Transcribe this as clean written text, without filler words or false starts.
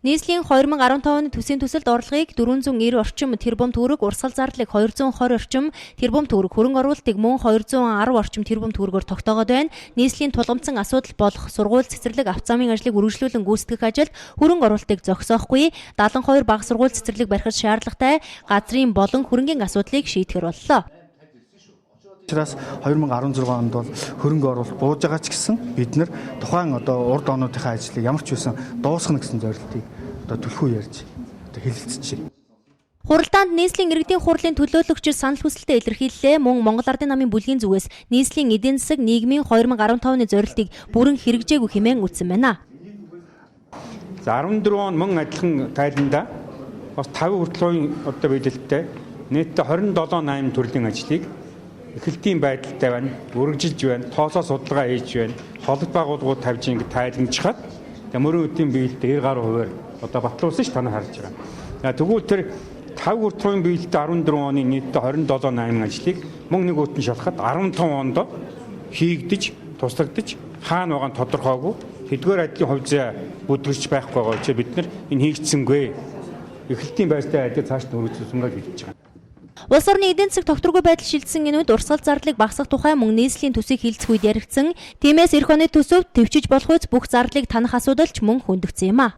Нийслэлийн 2015 оны төсвийн төсөлд орлогыг 490 орчим тэрбум төгрөг, урсгал зардлыг 220 орчим тэрбум төгрөг, хөрөнгө оруулалтыг мөн 210 орчим тэрбум төгрөгөөр тогтоогоод байна. Нийслэлийн тулгамдсан асуудал болох сургууль цэцэрлэг авто замын ажлыг үргэлжлүүлэн гүйцэтгэх ажилд хөрөнгө оруулалтыг зогсоохгүй, 72 бага сургууль цэцэрлэг барихад шаардлагатай газрын болон хөрөнгийн асуудлыг шийдэхэр боллоо. Учраас 2016 онд бол хөрөнгө оруулалт бууж байгаа ч гэсэн бид нар тухайн урд онуудынхаа ажлыг ямар ч үсэн дуусгах гэсэн зорилтыг түлхүү ярьж хэлэлцэж байна. Хуралдаанд нийслэлийн иргэдийн хурлын төлөөлөгчид санал хүсэлтэд илэрхийллээ. Мөн Монгол Ардын намын бүлгийн зүгээс нийслэлийн эдийн засаг нийгмийн 2015 оны зорилтыг бүрэн хэрэгжээгүй хэмээн үзсэн байна. За 14 он мөн адилхан тайланда бас 5 хүртэлхүйн биелэлттэй нийтдээ 27-8 төрлийн ажлыг эхлэлтийн байдалтай байна, үргэлжилж байна, тоосоо судалгаа хийж байна, холбоо байгууллагууд тавьж ингэ тайлгнажхад мөрөн үеийн биелэлт 90 гаруй хувиар батлуулсан ш танаа харж байгаа. Тэгвэл тэр 5 хүртэлхүйн биелэлт 14 оны нийтдээ 27-8 ажлыг мөн нэг үтэн шалахад 15 онд хийгдэж, туслагдаж хаана байгаа нь тодорхойгүй. Хэдгээр ажлын хувь зай бүдрэгч байхгүй байгаа учраас бид нар энэ хийгдсэнгүй. Эхлэлтийн байртай ажил цааш нь өргөжүүлсэн гэж хэлж байгаа. Улс орны эдийн засаг тогтворгүй байдал шилжсэн энэ үед урсгал зардлыг багасгах тухай мөн нийслэлийн төсвийг хилцэх үед яригдсан. Тиймээс эх оны төсөвт төвчиж болох үс бүх зардлыг танах асуудал ч мөн хөндөгдсөн юм а.